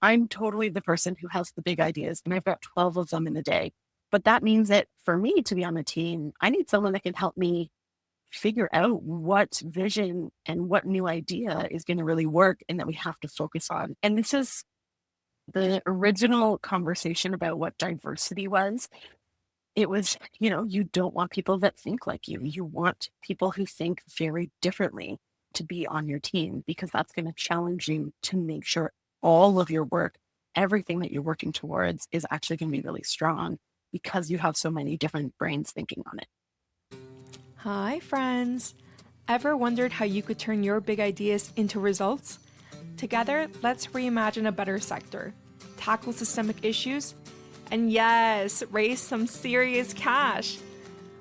I'm totally the person who has the big ideas and I've got 12 of them in a day. But that means that for me to be on a team, I need someone that can help me figure out what vision and what new idea is going to really work and that we have to focus on. And this is the original conversation about what diversity was. It was, you don't want people that think like you. You want people who think very differently to be on your team because that's going to challenge you to make sure all of your work, everything that you're working towards is actually going to be really strong because you have so many different brains thinking on it. Hi, friends. Ever wondered how you could turn your big ideas into results? Together, let's reimagine a better sector, tackle systemic issues, and yes, raise some serious cash.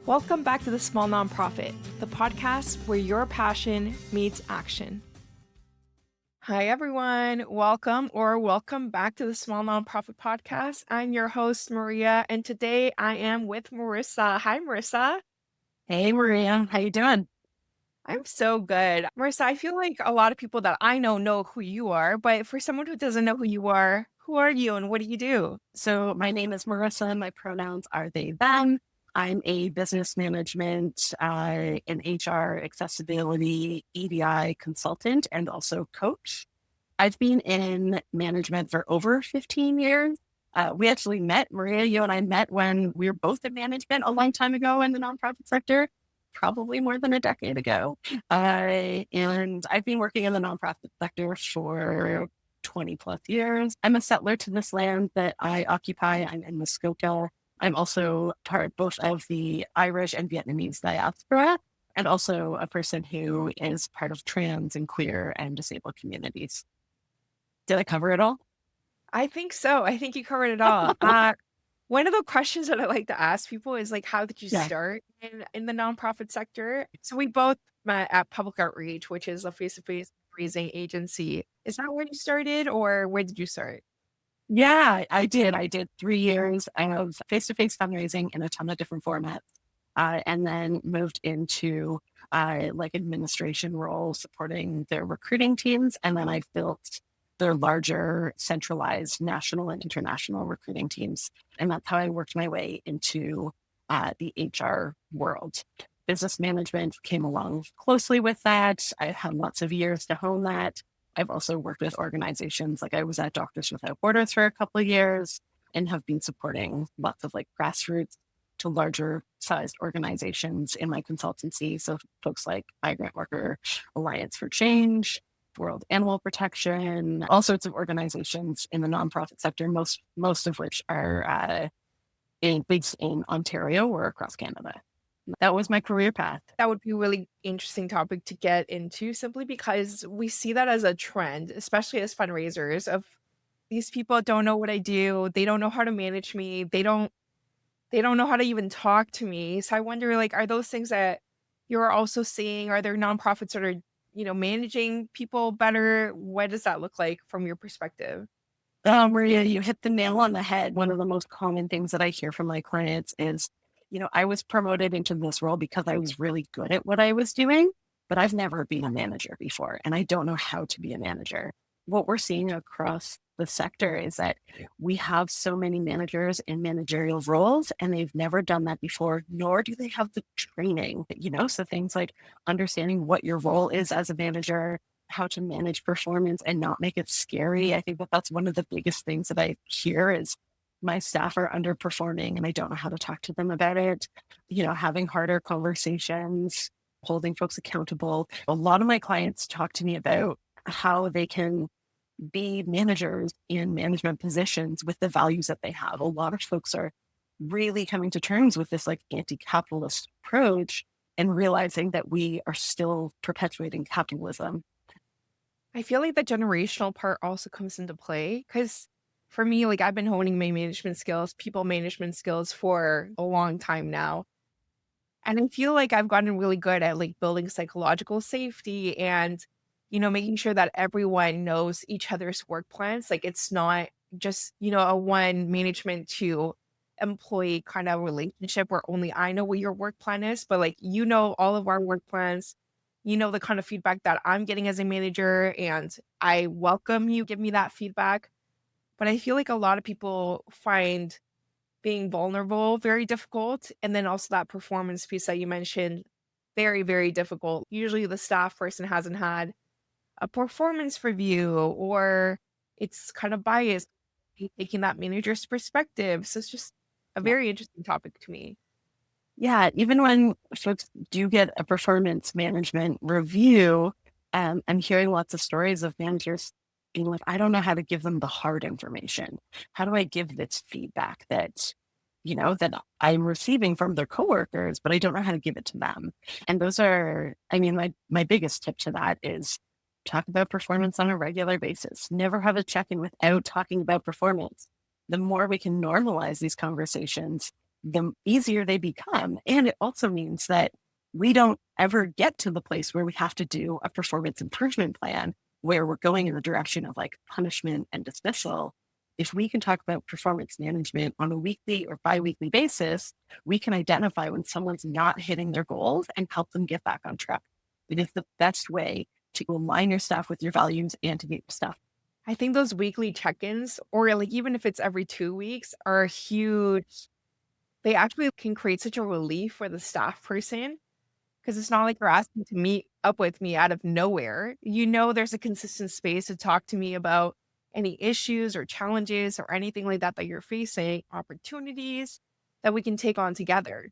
Welcome back to The Small Nonprofit, the podcast where your passion meets action. Hi, everyone. Welcome back to the Small Nonprofit Podcast. I'm your host, Maria, and today I am with Marissa. Hi, Marissa. Hey, Maria, how you doing? I'm so good. Marissa, I feel like a lot of people that I know who you are, but for someone who doesn't know who are you and what do you do? So my name is Marissa. My pronouns are they, them. I'm a business management and HR accessibility EDI consultant and also coach. I've been in management for over 15 years. We actually met, Maria, you and I met when we were both in management a long time ago in the nonprofit sector, probably more than a decade ago. And I've been working in the nonprofit sector for 20 plus years. I'm a settler to this land that I occupy. I'm in Muskoka. I'm also part both of the Irish and Vietnamese diaspora, and also a person who is part of trans and queer and disabled communities. Did I cover it all? I think so. I think you covered it all. One of the questions that I like to ask people is like, how did you Yeah. start in the nonprofit sector? So we both met at Public Outreach, which is a face-to-face raising agency. Is that where you started or where did you start? Yeah, I did. I did 3 years of face-to-face fundraising in a ton of different formats, and then moved into like administration roles supporting their recruiting teams. And then I built their larger centralized national and international recruiting teams. And that's how I worked my way into the HR world. Business management came along closely with that. I had lots of years to hone that. I've also worked with organizations, like I was at Doctors Without Borders for a couple of years and have been supporting lots of like grassroots to larger sized organizations in my consultancy. So folks like Migrant Worker Alliance for Change, World Animal Protection, all sorts of organizations in the nonprofit sector, most of which are based in Ontario or across Canada. That was my career path. That would be a really interesting topic to get into simply because we see that as a trend, especially as fundraisers of these people don't know what I do. They don't know how to manage me. They don't know how to even talk to me. So I wonder, like, are those things that you're also seeing? Are there nonprofits that are, managing people better? What does that look like from your perspective? Maria, you hit the nail on the head. One of the most common things that I hear from my clients is, I was promoted into this role because I was really good at what I was doing, but I've never been a manager before, and I don't know how to be a manager. What we're seeing across the sector is that we have so many managers in managerial roles, and they've never done that before, nor do they have the training, So things like understanding what your role is as a manager, how to manage performance and not make it scary. I think that that's one of the biggest things that I hear is my staff are underperforming and I don't know how to talk to them about it. Having harder conversations, holding folks accountable. A lot of my clients talk to me about how they can be managers in management positions with the values that they have. A lot of folks are really coming to terms with this like anti-capitalist approach and realizing that we are still perpetuating capitalism. I feel like the generational part also comes into play because for me, like I've been honing my management skills, people management skills for a long time now. And I feel like I've gotten really good at like building psychological safety and, making sure that everyone knows each other's work plans. Like it's not just, a one management to employee kind of relationship where only I know what your work plan is, but like, all of our work plans, the kind of feedback that I'm getting as a manager, and I welcome you give me that feedback. But I feel like a lot of people find being vulnerable very difficult. And then also that performance piece that you mentioned, very, very difficult. Usually the staff person hasn't had a performance review or it's kind of biased, taking that manager's perspective. So it's just a very interesting topic to me. Yeah, even when folks do get a performance management review, I'm hearing lots of stories of managers being like, I don't know how to give them the hard information. How do I give this feedback that, that I'm receiving from their coworkers, but I don't know how to give it to them? And those are, I mean, my biggest tip to that is talk about performance on a regular basis. Never have a check-in without talking about performance. The more we can normalize these conversations, the easier they become. And it also means that we don't ever get to the place where we have to do a performance improvement plan where we're going in the direction of like punishment and dismissal. If we can talk about performance management on a weekly or biweekly basis, we can identify when someone's not hitting their goals and help them get back on track. It is the best way to align your staff with your values and to get your stuff. I think those weekly check-ins, or like even if it's every 2 weeks, are huge. They actually can create such a relief for the staff person because it's not like you're asking to meet up with me out of nowhere. You know, there's a consistent space to talk to me about any issues or challenges or anything like that that you're facing, opportunities that we can take on together.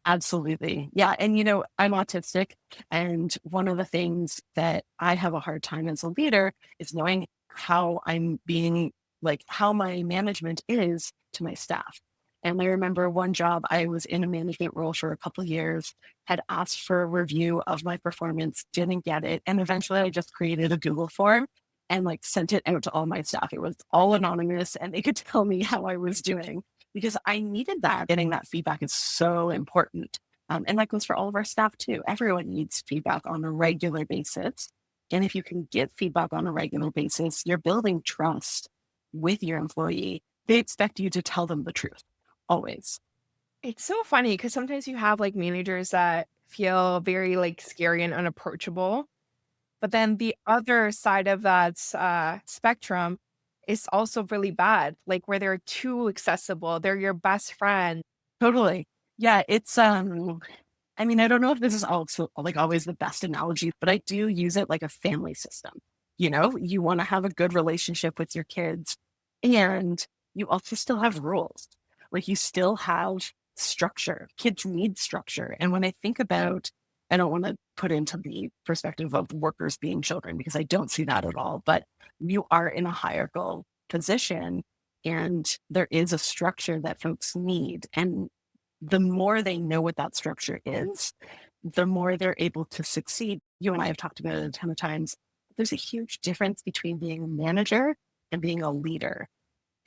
Absolutely. Yeah. And, I'm autistic. And one of the things that I have a hard time as a leader is knowing how I'm being, like, how my management is to my staff. And I remember one job, I was in a management role for a couple of years, had asked for a review of my performance, didn't get it. And eventually I just created a Google form and like sent it out to all my staff. It was all anonymous and they could tell me how I was doing because I needed that. Getting that feedback is so important. And that goes for all of our staff too. Everyone needs feedback on a regular basis. And if you can get feedback on a regular basis, you're building trust with your employee. They expect you to tell them the truth always. It's so funny because sometimes you have like managers that feel very like scary and unapproachable. But then the other side of that spectrum is also really bad, like where they're too accessible. They're your best friend. Totally. Yeah, it's I mean, I don't know if this is also like always the best analogy, but I do use it like a family system. You want to have a good relationship with your kids and you also still have rules. Like you still have structure. Kids need structure. And when I think about, I don't want to put into the perspective of workers being children because I don't see that at all, but you are in a hierarchical position and there is a structure that folks need. And the more they know what that structure is, the more they're able to succeed. You and I have talked about it a ton of times. There's a huge difference between being a manager and being a leader.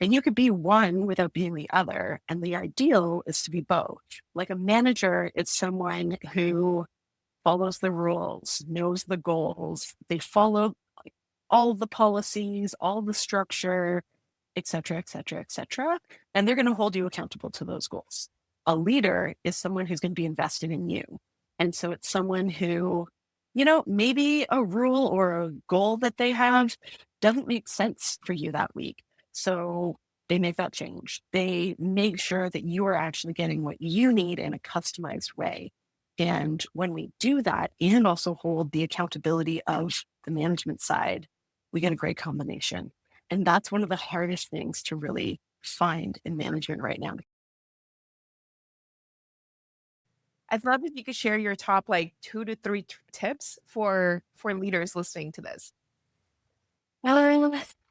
And you could be one without being the other. And the ideal is to be both. Like a manager is someone who follows the rules, knows the goals. They follow all the policies, all the structure, et cetera, et cetera, et cetera. And they're going to hold you accountable to those goals. A leader is someone who's going to be invested in you. And so it's someone who, maybe a rule or a goal that they have doesn't make sense for you that week. So they make that change. They make sure that you are actually getting what you need in a customized way. And when we do that and also hold the accountability of the management side, we get a great combination. And that's one of the hardest things to really find in management right now. I'd love if you could share your top like 2 to 3 tips for leaders listening to this.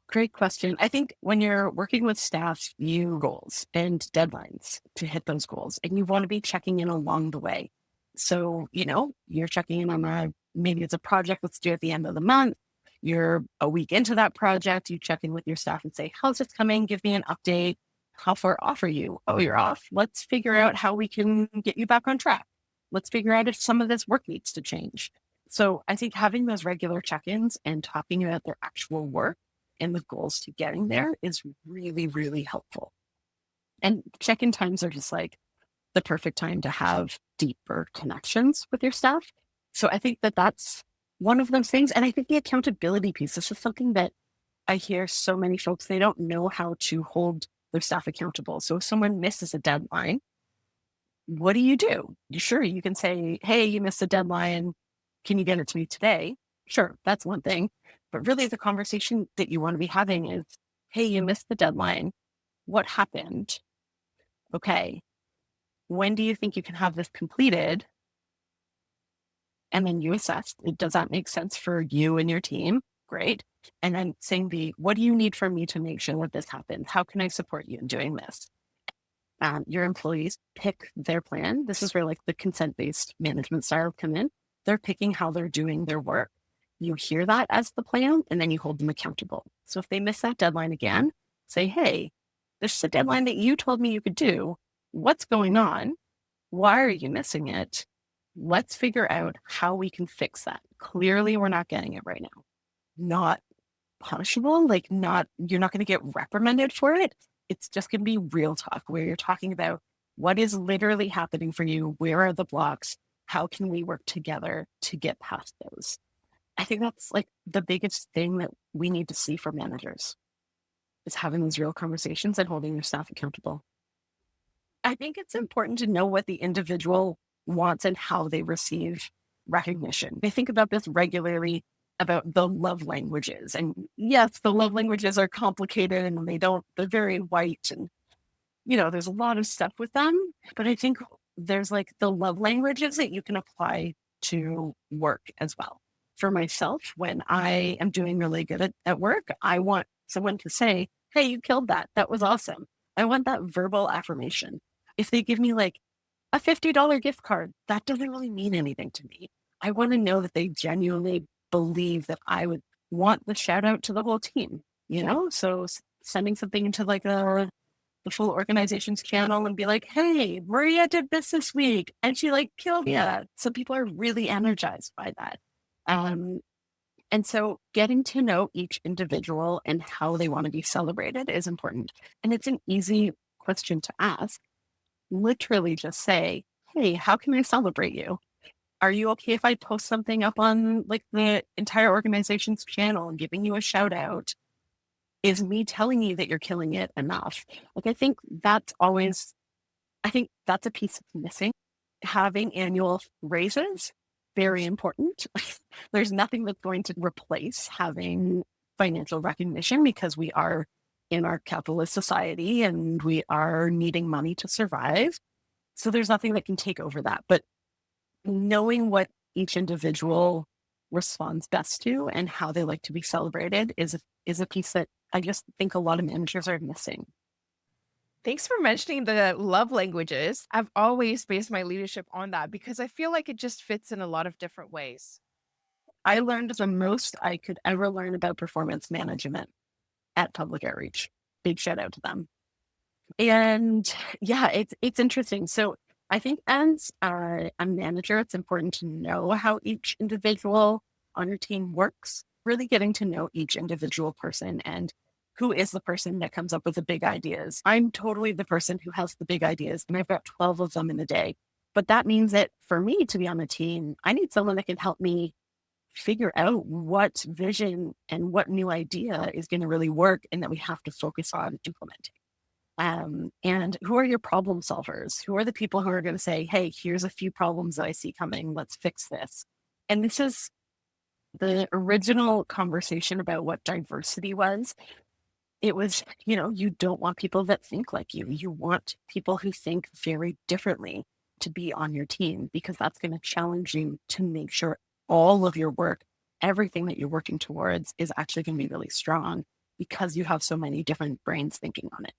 Great question. I think when you're working with staff, you goals and deadlines to hit those goals, and you want to be checking in along the way. So, you're checking in on maybe it's a project that's due at the end of the month. You're a week into that project. You check in with your staff and say, how's this coming? Give me an update. How far off are you? Oh, you're off. Let's figure out how we can get you back on track. Let's figure out if some of this work needs to change. So I think having those regular check-ins and talking about their actual work and the goals to getting there is really, really helpful. And check-in times are just like the perfect time to have deeper connections with your staff. So I think that that's one of those things. And I think the accountability piece is just something that I hear so many folks, they don't know how to hold their staff accountable. So if someone misses a deadline, what do? Sure, you can say, hey, you missed a deadline. Can you get it to me today? Sure, that's one thing. But really, the conversation that you want to be having is, hey, you missed the deadline. What happened? Okay. When do you think you can have this completed? And then you assess, does that make sense for you and your team? Great. And then saying what do you need from me to make sure that this happens? How can I support you in doing this? Your employees pick their plan. This is where like the consent-based management style come in. They're picking how they're doing their work. You hear that as the plan, and then you hold them accountable. So if they miss that deadline again, say, hey, this is a deadline that you told me you could do. What's going on? Why are you missing it? Let's figure out how we can fix that. Clearly, we're not getting it right now. Not punishable, you're not going to get reprimanded for it. It's just going to be real talk where you're talking about what is literally happening for you. Where are the blocks? How can we work together to get past those? I think that's like the biggest thing that we need to see from managers is having those real conversations and holding your staff accountable. I think it's important to know what the individual wants and how they receive recognition. I think about this regularly about the love languages. And yes, the love languages are complicated and they're very white and, there's a lot of stuff with them. But I think there's like the love languages that you can apply to work as well. For myself, when I am doing really good at work, I want someone to say, hey, you killed that. That was awesome. I want that verbal affirmation. If they give me like a $50 gift card, that doesn't really mean anything to me. I want to know that they genuinely believe that I would want the shout out to the whole team, So sending something into like the full organization's channel and be like, hey, Maria did this week and she like killed it. So people are really energized by that. And so getting to know each individual and how they want to be celebrated is important. And it's an easy question to ask. Literally just say, hey, how can I celebrate you? Are you okay if I post something up on like the entire organization's channel and giving you a shout out? Is me telling you that you're killing it enough? Like, I think that's a piece missing. Having annual raises, very important. There's nothing that's going to replace having financial recognition because we are in our capitalist society and we are needing money to survive. So there's nothing that can take over that. But knowing what each individual responds best to and how they like to be celebrated is a piece that I just think a lot of managers are missing. Thanks for mentioning the love languages. I've always based my leadership on that because I feel like it just fits in a lot of different ways. I learned the most I could ever learn about performance management at Public Outreach. Big shout out to them. And yeah, it's interesting. So I think as a manager, it's important to know how each individual on your team works, really getting to know each individual person and who is the person that comes up with the big ideas. I'm totally the person who has the big ideas, and I've got 12 of them in a day. But that means that for me to be on the team, I need someone that can help me figure out what vision and what new idea is going to really work and that we have to focus on implementing. And who are your problem solvers? Who are the people who are going to say, hey, here's a few problems that I see coming. Let's fix this. And this is the original conversation about what diversity was. It was, you don't want people that think like you. You want people who think very differently to be on your team because that's going to challenge you to make sure all of your work, everything that you're working towards is actually going to be really strong because you have so many different brains thinking on it.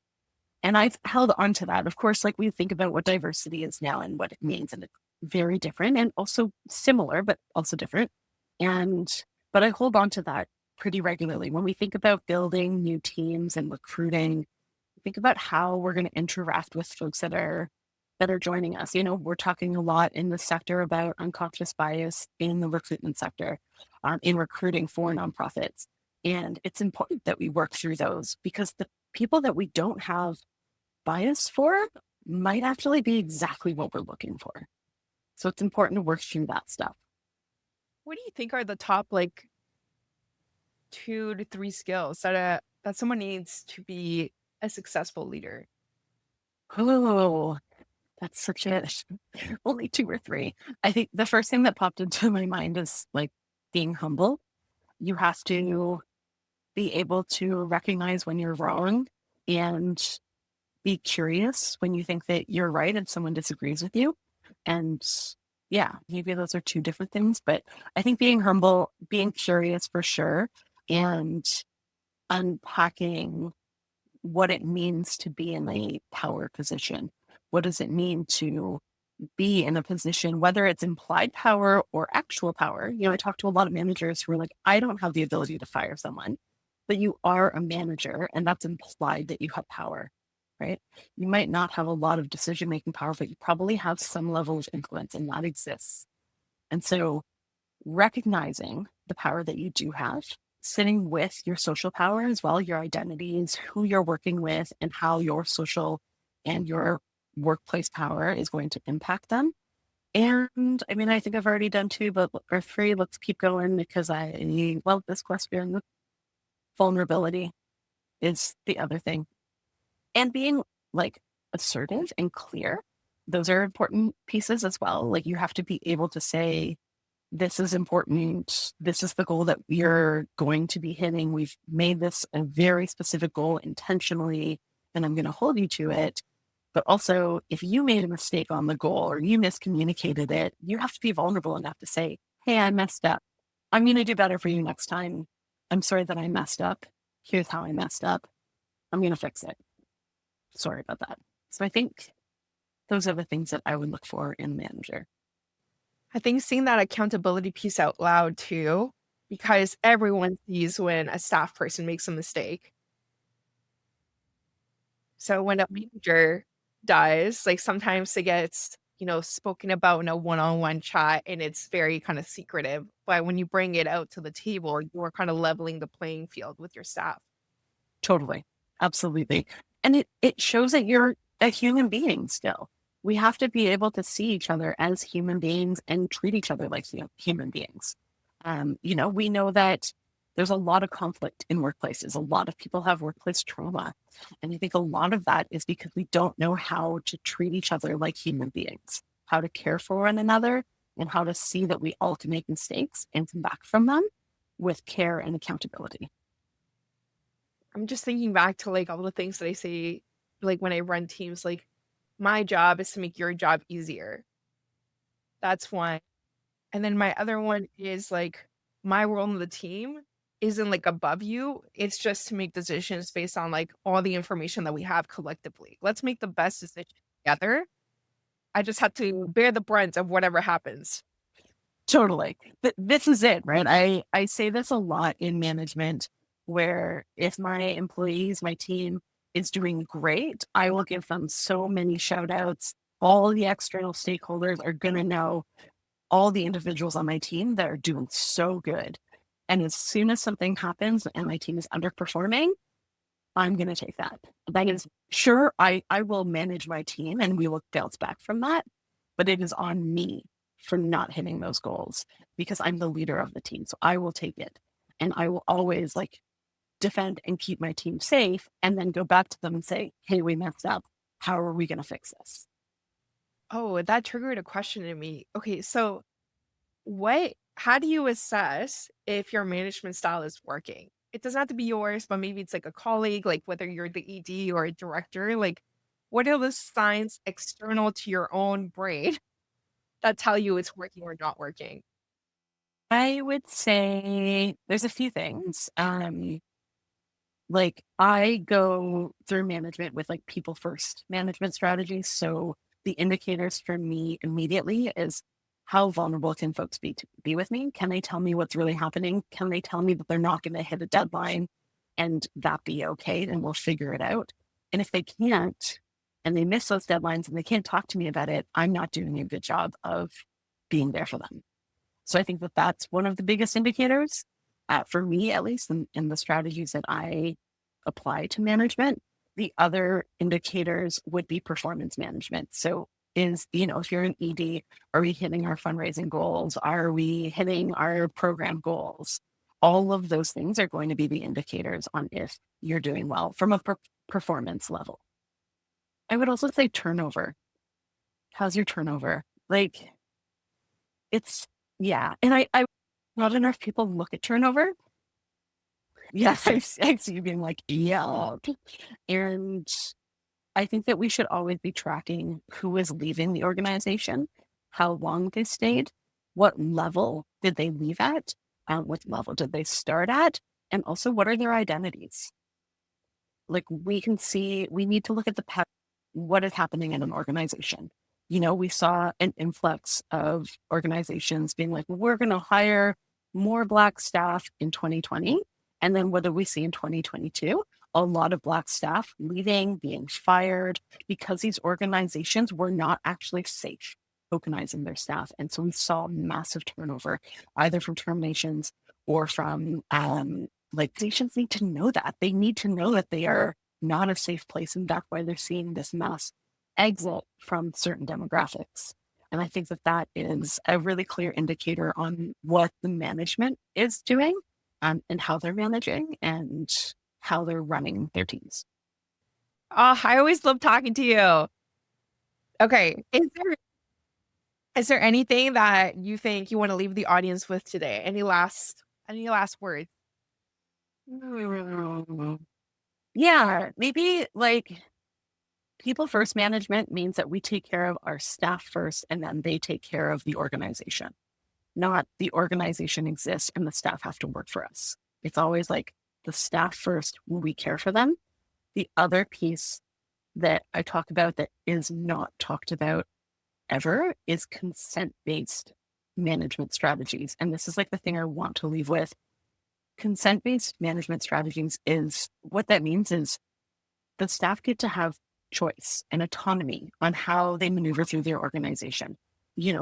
And I've held on to that. Of course, like we think about what diversity is now and what it means, and it's very different and also similar, but also different. But I hold on to that pretty regularly. When we think about building new teams and recruiting, think about how we're going to interact with folks that are joining us. We're talking a lot in the sector about unconscious bias in the recruitment sector, in recruiting for nonprofits. And it's important that we work through those because the people that we don't have bias for might actually be exactly what we're looking for. So it's important to work through that stuff. What do you think are the 2 to 3 skills that someone needs to be a successful leader? Oh, that's such a only two or three. I think the first thing that popped into my mind is like being humble. You have to be able to recognize when you're wrong and be curious when you think that you're right and someone disagrees with you. And yeah, maybe those are two different things, but I think being humble, being curious for sure, and unpacking what it means to be in a power position. What does it mean to be in a position, whether it's implied power or actual power? I talk to a lot of managers who are like, I don't have the ability to fire someone, but you are a manager, and that's implied that you have power, right? You might not have a lot of decision making power, but you probably have some level of influence, and that exists. And so recognizing the power that you do have, sitting with your social power as well, your identities, who you're working with, and how your social and your workplace power is going to impact them. And I mean, I think I've already done two, but for three, let's keep going because I love this question. Vulnerability is the other thing. And being like assertive and clear, those are important pieces as well. Like you have to be able to say, this is important. This is the goal that we're going to be hitting. We've made this a very specific goal intentionally, and I'm going to hold you to it. But also, if you made a mistake on the goal or you miscommunicated it, you have to be vulnerable enough to say, hey, I messed up. I'm going to do better for you next time. I'm sorry that I messed up. Here's how I messed up. I'm going to fix it. Sorry about that. So I think those are the things that I would look for in a manager. I think seeing that accountability piece out loud too, because everyone sees when a staff person makes a mistake. So when a manager does, like sometimes it gets, spoken about in a one-on-one chat and it's very kind of secretive. But when you bring it out to the table, you're kind of leveling the playing field with your staff. Totally. Absolutely. And it shows that you're a human being still. We have to be able to see each other as human beings and treat each other like human beings. We know that there's a lot of conflict in workplaces. A lot of people have workplace trauma. And I think a lot of that is because we don't know how to treat each other like human beings, how to care for one another, and how to see that we all can make mistakes and come back from them with care and accountability. I'm just thinking back to like all the things that I say, like when I run teams, like my job is to make your job easier. That's one. And then my other one is like my role in the team isn't like above you. It's just to make decisions based on like all the information that we have collectively. Let's make the best decision together. I just have to bear the brunt of whatever happens. Totally. This is it, right? I say this a lot in management where if my employees, my team is doing great, I will give them so many shout outs. All the external stakeholders are going to know all the individuals on my team that are doing so good. And as soon as something happens and my team is underperforming, I'm going to take that. That is sure, I will manage my team and we will bounce back from that, but it is on me for not hitting those goals because I'm the leader of the team. So I will take it and I will always like defend and keep my team safe and then go back to them and say, hey, we messed up. How are we going to fix this? Oh, that triggered a question in me. Okay, so how do you assess if your management style is working? It doesn't have to be yours, but maybe it's like a colleague, like whether you're the ED or a director, like what are the signs external to your own brain that tell you it's working or not working? I would say there's a few things. Like I go through management with like people first management strategies. So the indicators for me immediately is how vulnerable can folks be to be with me? Can they tell me what's really happening? Can they tell me that they're not going to hit a deadline and that be okay? And we'll figure it out. And if they can't and they miss those deadlines and they can't talk to me about it, I'm not doing a good job of being there for them. So I think that that's one of the biggest indicators for me, at least in the strategies that I apply to management. The other indicators would be performance management. So if you're an ED, are we hitting our fundraising goals? Are we hitting our program goals? all of those things are going to be the indicators on if you're doing well from a performance level. I would also say turnover. How's your turnover? Like, it's, yeah. And I not enough people look at turnover. Yes, I see you being like, yeah. And I think that we should always be tracking who is leaving the organization, how long they stayed, what level did they leave at, what level did they start at, and also what are their identities. Like we need to look at what is happening in an organization. We saw an influx of organizations being like, we're going to hire more Black staff in 2020. And then what did we see in 2022? A lot of Black staff leaving, being fired, because these organizations were not actually safe tokenizing their staff. And so we saw massive turnover, either from terminations or from organizations need to know that. They need to know that they are not a safe place. And that's why they're seeing this mass exit from certain demographics. And I think that is a really clear indicator on what the management is doing and how they're managing and how they're running their teams. Oh, I always love talking to you. Okay. Is there anything that you think you want to leave the audience with today? Any last words? Yeah, maybe like people first management means that we take care of our staff first and then they take care of the organization, not the organization exists and the staff have to work for us. It's always like the staff first, we care for them. The other piece that I talk about that is not talked about ever is consent-based management strategies. And this is like the thing I want to leave with. Consent-based management strategies is what that means is the staff get to have choice and autonomy on how they maneuver through their organization.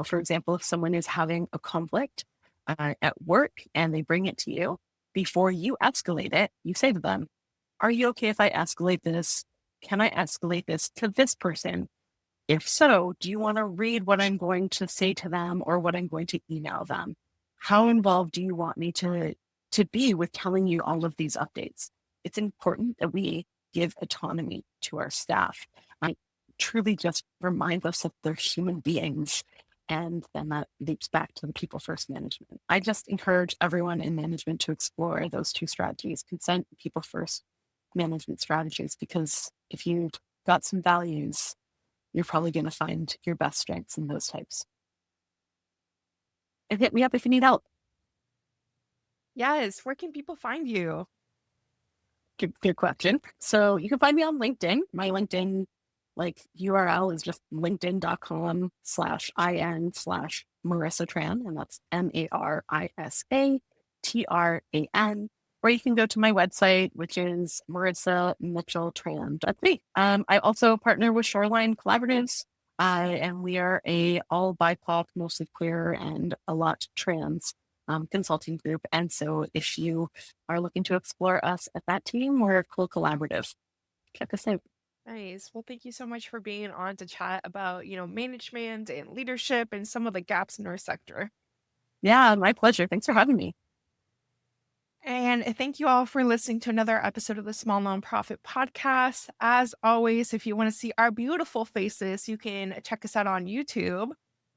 For example, if someone is having a conflict at work and they bring it to you, before you escalate it, you say to them, are you okay if I escalate this? Can I escalate this to this person? If so, do you want to read what I'm going to say to them or what I'm going to email them? How involved do you want me to be with telling you all of these updates? It's important that we give autonomy to our staff. I truly just remind us that they're human beings. And then that leaps back to the people first management. I just encourage everyone in management to explore those two strategies, consent, people first management strategies, because if you've got some values, you're probably going to find your best strengths in those types. And hit me up if you need help. Yes. Where can people find you? Good question. So you can find me on LinkedIn. My LinkedIn URL is just linkedin.com/in/Marissa Tran, and that's MARISATRAN. Or you can go to my website, which is marissamitchelltran.me. I also partner with Shoreline Collaboratives, and we are a all BIPOC, mostly queer, and a lot trans consulting group. And so if you are looking to explore us at that team, we're a cool collaborative. Check us out. Nice. Well, thank you so much for being on to chat about, management and leadership and some of the gaps in our sector. Yeah, my pleasure. Thanks for having me. And thank you all for listening to another episode of the Small Nonprofit Podcast. As always, if you want to see our beautiful faces, you can check us out on YouTube.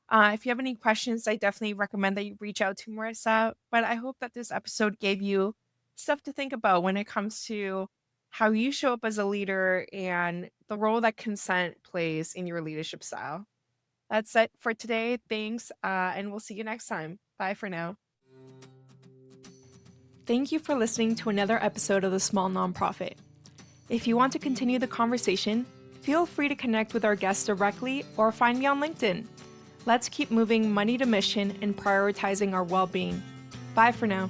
If you have any questions, I definitely recommend that you reach out to Marissa. But I hope that this episode gave you stuff to think about when it comes to how you show up as a leader and the role that consent plays in your leadership style. That's it for today. Thanks, and we'll see you next time. Bye for now. Thank you for listening to another episode of The Small Nonprofit. If you want to continue the conversation, feel free to connect with our guests directly or find me on LinkedIn. Let's keep moving money to mission and prioritizing our well-being. Bye for now.